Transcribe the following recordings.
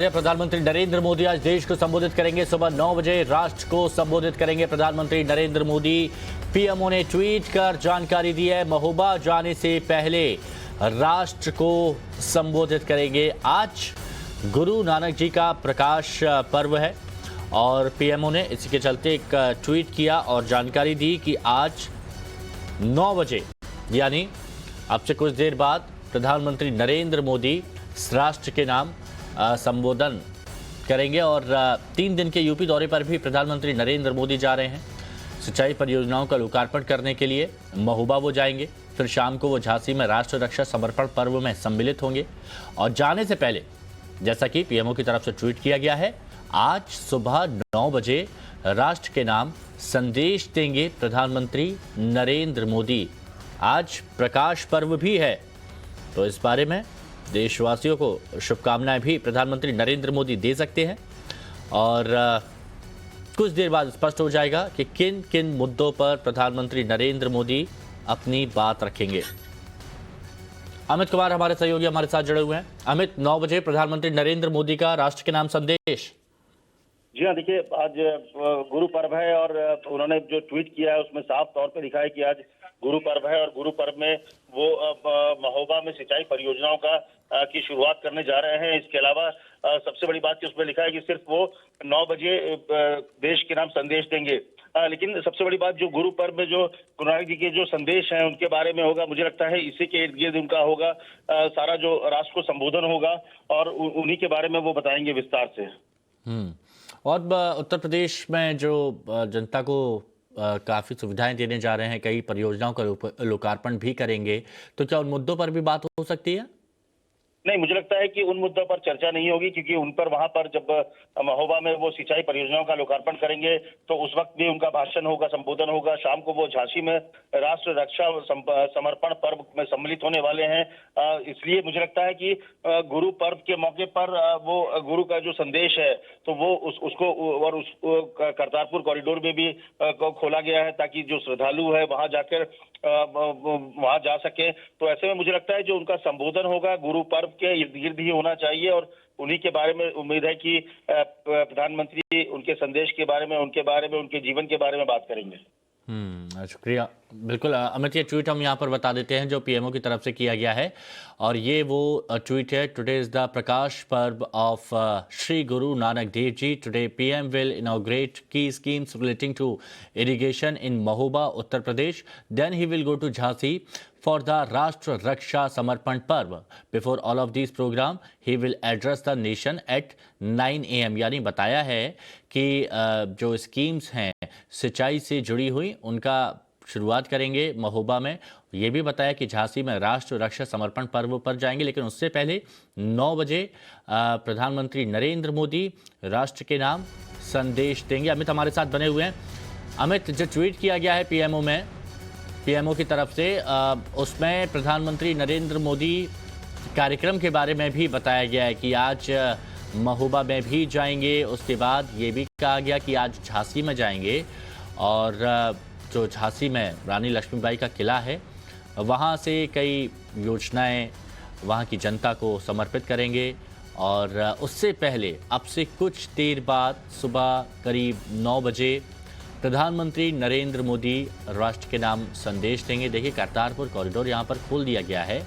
प्रधानमंत्री नरेंद्र मोदी आज देश को संबोधित करेंगे। सुबह 9 बजे राष्ट्र को संबोधित करेंगे प्रधानमंत्री नरेंद्र मोदी। पीएमओ ने ट्वीट कर जानकारी दी है, महोबा जाने से पहले राष्ट्र को संबोधित करेंगे। आज गुरु नानक जी का प्रकाश पर्व है और पीएमओ ने इसी के चलते एक ट्वीट किया और जानकारी दी कि आज 9 बजे यानी अब से कुछ देर बाद प्रधानमंत्री नरेंद्र मोदी राष्ट्र के नाम संबोधन करेंगे। और 3 दिन के यूपी दौरे पर भी प्रधानमंत्री नरेंद्र मोदी जा रहे हैं। सिंचाई परियोजनाओं का लोकार्पण करने के लिए महोबा वो जाएंगे, फिर शाम को वो झांसी में राष्ट्र रक्षा समर्पण पर्व में सम्मिलित होंगे। और जाने से पहले जैसा कि पीएमओ की तरफ से ट्वीट किया गया है, आज सुबह 9 बजे राष्ट्र के नाम संदेश देंगे प्रधानमंत्री नरेंद्र मोदी। आज प्रकाश पर्व भी है, तो इस बारे में देशवासियों को शुभकामनाएं भी प्रधानमंत्री नरेंद्र मोदी दे सकते हैं। और कुछ देर बाद स्पष्ट हो जाएगा कि किन किन मुद्दों पर प्रधानमंत्री नरेंद्र मोदी अपनी बात रखेंगे। अमित कुमार हमारे सहयोगी हमारे साथ जुड़े हुए हैं। अमित, 9 बजे प्रधानमंत्री नरेंद्र मोदी का राष्ट्र के नाम संदेश। जी हाँ, देखिए आज गुरु पर्व है और उन्होंने जो ट्वीट किया है उसमें साफ तौर पे लिखा है कि आज गुरु पर्व है और गुरु पर्व में वो महोबा में सिंचाई परियोजनाओं की शुरुआत करने जा रहे हैं। इसके अलावा सबसे बड़ी बात कि उसमें लिखा है कि सिर्फ वो 9 बजे देश के नाम संदेश देंगे। लेकिन सबसे बड़ी बात जो गुरु पर्व में जो गुरु नानक जी के जो संदेश हैं उनके बारे में होगा। मुझे लगता है इसी के इर्द गिर्द उनका होगा सारा जो राष्ट्र को संबोधन होगा और उन्हीं के बारे में वो बताएंगे विस्तार से। और उत्तर प्रदेश में जो जनता को काफ़ी सुविधाएं देने जा रहे हैं, कई परियोजनाओं का लोकार्पण भी करेंगे, तो क्या उन मुद्दों पर भी बात हो सकती है? नहीं, मुझे लगता है कि उन मुद्दों पर चर्चा नहीं होगी क्योंकि उन पर वहां पर जब महोबा में वो सिंचाई परियोजनाओं का लोकार्पण करेंगे तो उस वक्त भी उनका भाषण होगा, संबोधन होगा। शाम को वो झांसी में राष्ट्र रक्षा समर्पण पर्व में सम्मिलित होने वाले हैं। इसलिए मुझे लगता है कि गुरु पर्व के मौके पर वो गुरु का जो संदेश है तो वो उसको और उस करतारपुर कॉरिडोर में भी खोला गया है ताकि जो श्रद्धालु है वहां जाकर वहां जा सके। तो ऐसे में मुझे लगता है जो उनका संबोधन होगा गुरु पर्व के इर्द गिर्द ही होना चाहिए और उन्हीं के बारे में उम्मीद है कि प्रधानमंत्री उनके संदेश के बारे में, उनके जीवन के बारे में बात करेंगे। शुक्रिया। बिल्कुल अमित, ये ट्वीट हम यहाँ पर बता देते हैं जो पीएमओ की तरफ से किया गया है और ये वो ट्वीट है। Today is the Prakash Parv of Shri Guru Nanak Dev ji. Today PM will inaugurate की schemes relating to irrigation in Mahoba, Uttar Pradesh. Then he will go to Jhansi for the राष्ट्र रक्षा समर्पण पर्व। Before all of these program, he will address the nation at 9 AM। यानी बताया है कि जो schemes हैं सिंचाई से जुड़ी हुई उनका शुरुआत करेंगे महोबा में। ये भी बताया कि झांसी में राष्ट्र रक्षा समर्पण पर्व पर जाएंगे, लेकिन उससे पहले 9 बजे प्रधानमंत्री नरेंद्र मोदी राष्ट्र के नाम संदेश देंगे। अमित हमारे साथ बने हुए हैं। अमित, जो ट्वीट किया गया है पीएमओ की तरफ से, उसमें प्रधानमंत्री नरेंद्र मोदी कार्यक्रम के बारे में भी बताया गया है कि आज महोबा में भी जाएंगे। उसके बाद ये भी कहा गया कि आज झांसी में जाएंगे और जो झांसी में रानी लक्ष्मीबाई का किला है वहाँ से कई योजनाएं वहाँ की जनता को समर्पित करेंगे। और उससे पहले अब से कुछ देर बाद सुबह करीब 9 बजे प्रधानमंत्री नरेंद्र मोदी राष्ट्र के नाम संदेश देंगे। देखिए, करतारपुर कॉरिडोर यहाँ पर खोल दिया गया है,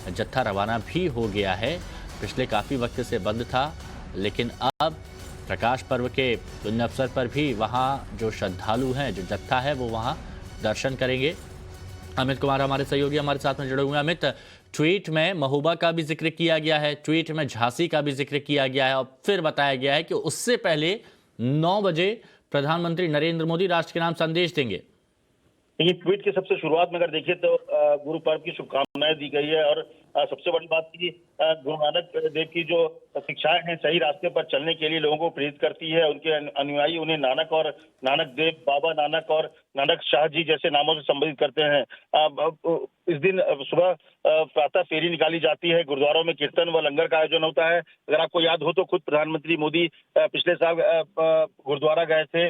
जत्था रवाना भी हो गया है। पिछले काफ़ी वक्त से बंद था, लेकिन अब प्रकाश पर्व के पुण्य अवसर पर भी वहाँ जो श्रद्धालु हैं, जो जत्था है, वो वहाँ दर्शन करेंगे। अमित कुमार हमारे सहयोगी हमारे साथ में जुड़े हुए हैं। अमित, ट्वीट में महोबा का भी जिक्र किया गया है, ट्वीट में झांसी का भी जिक्र किया गया है और फिर बताया गया है कि उससे पहले 9 बजे प्रधानमंत्री नरेंद्र मोदी राष्ट्र के नाम संदेश देंगे। ये ट्वीट की सबसे शुरुआत में अगर देखिए तो गुरु पर्व की शुभकामनाएं दी गई है और सबसे बड़ी बात की गुरु नानक देव की जो शिक्षाएं हैं सही रास्ते पर चलने के लिए लोगों को प्रेरित करती है। उनके अनुयायी उन्हें नानक और नानक देव, बाबा नानक और नानक शाह जी जैसे नामों से संबोधित करते हैं। इस दिन सुबह प्रातः फेरी निकाली जाती है, गुरुद्वारों में कीर्तन व लंगर का आयोजन होता है। अगर आपको याद हो तो खुद प्रधानमंत्री मोदी पिछले साल गुरुद्वारा गए थे,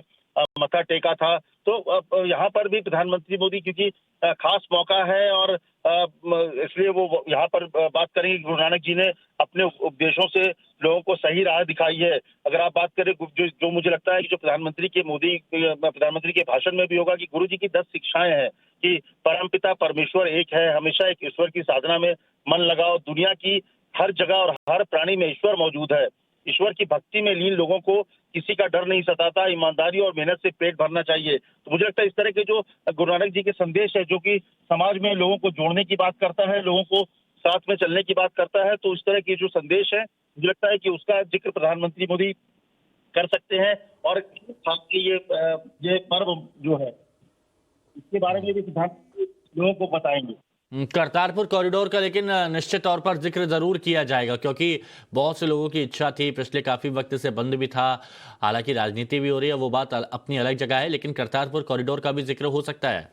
मत्था टेका था। तो यहाँ पर भी प्रधानमंत्री मोदी क्योंकि खास मौका है और इसलिए वो यहाँ पर बात करेंगे। गुरु नानक जी ने अपने उपदेशों से लोगों को सही राह दिखाई है। अगर आप बात करें जो मुझे लगता है कि जो प्रधानमंत्री के भाषण में भी होगा कि गुरु जी की 10 शिक्षाएं हैं कि परमपिता परमेश्वर एक है, हमेशा एक ईश्वर की साधना में मन लगाओ, दुनिया की हर जगह और हर प्राणी में ईश्वर मौजूद है। ईश्वर की भक्ति में लीन लोगों को किसी का डर नहीं सताता, ईमानदारी और मेहनत से पेट भरना चाहिए। तो मुझे लगता है इस तरह के जो गुरु नानक जी के संदेश है, जो कि समाज में लोगों को जोड़ने की बात करता है, लोगों को साथ में चलने की बात करता है, तो इस तरह के जो संदेश है, मुझे लगता है कि उसका जिक्र प्रधानमंत्री मोदी कर सकते हैं। और खास के ये पर्व जो है, इसके बारे में भी प्रधानमंत्री लोगों को बताएंगे। करतारपुर कॉरिडोर का लेकिन निश्चित तौर पर जिक्र जरूर किया जाएगा, क्योंकि बहुत से लोगों की इच्छा थी, पिछले काफी वक्त से बंद भी था। हालांकि राजनीति भी हो रही है, वो बात अपनी अलग जगह है, लेकिन करतारपुर कॉरिडोर का भी जिक्र हो सकता है।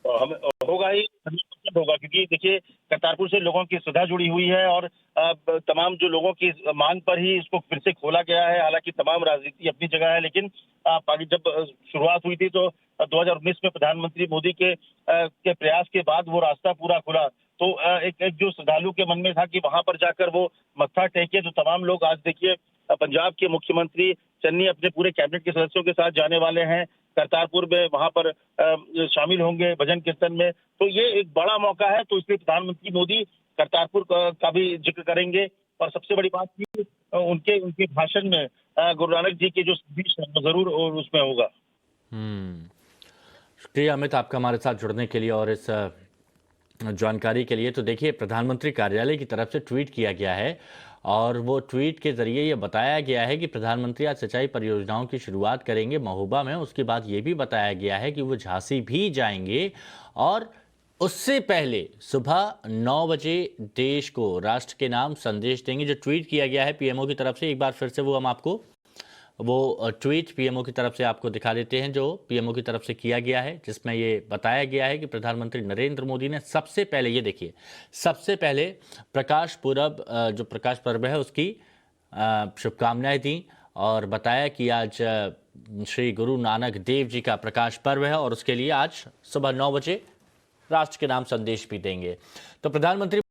हमें होगा ही, 100% होगा, क्योंकि देखिए करतारपुर से लोगों की श्रद्धा जुड़ी हुई है और तमाम जो लोगों की मांग पर ही इसको फिर से खोला गया है। हालांकि तमाम राजनीति अपनी जगह है, लेकिन जब शुरुआत हुई थी तो 2019 में प्रधानमंत्री मोदी के प्रयास के बाद वो रास्ता पूरा खुला। तो एक जो श्रद्धालु के मन में था कि वहां पर जाकर वो मत्था टेके, तो तमाम लोग आज देखिए पंजाब के मुख्यमंत्री चन्नी अपने पूरे कैबिनेट के सदस्यों के साथ जाने वाले हैं करतारपुर में, वहां पर शामिल होंगे भजन कीर्तन में। तो ये एक बड़ा मौका है, तो इसलिए प्रधानमंत्री मोदी करतारपुर का भी जिक्र करेंगे। और सबसे बड़ी बात की उनके भाषण में गुरु नानक जी के जो संदेश है वो जरूर और उसमें होगा। शुक्रिया अमित, आपका हमारे साथ जुड़ने के लिए और इस जानकारी के लिए। तो देखिए, प्रधानमंत्री कार्यालय की तरफ से ट्वीट किया गया है और वो ट्वीट के जरिए ये बताया गया है कि प्रधानमंत्री आज सिंचाई परियोजनाओं की शुरुआत करेंगे महोबा में। उसके बाद ये भी बताया गया है कि वो झांसी भी जाएंगे और उससे पहले सुबह 9 बजे देश को राष्ट्र के नाम संदेश देंगे। जो ट्वीट किया गया है पीएमओ की तरफ से, एक बार फिर से वो हम आपको वो ट्वीट पीएमओ की तरफ से आपको दिखा देते हैं, जो पीएमओ की तरफ से किया गया है, जिसमें ये बताया गया है कि प्रधानमंत्री नरेंद्र मोदी ने सबसे पहले, ये देखिए, सबसे पहले प्रकाश पूरब जो प्रकाश पर्व है उसकी शुभकामनाएं दी और बताया कि आज श्री गुरु नानक देव जी का प्रकाश पर्व है और उसके लिए आज सुबह 9 बजे राष्ट्र के नाम संदेश भी देंगे। तो प्रधानमंत्री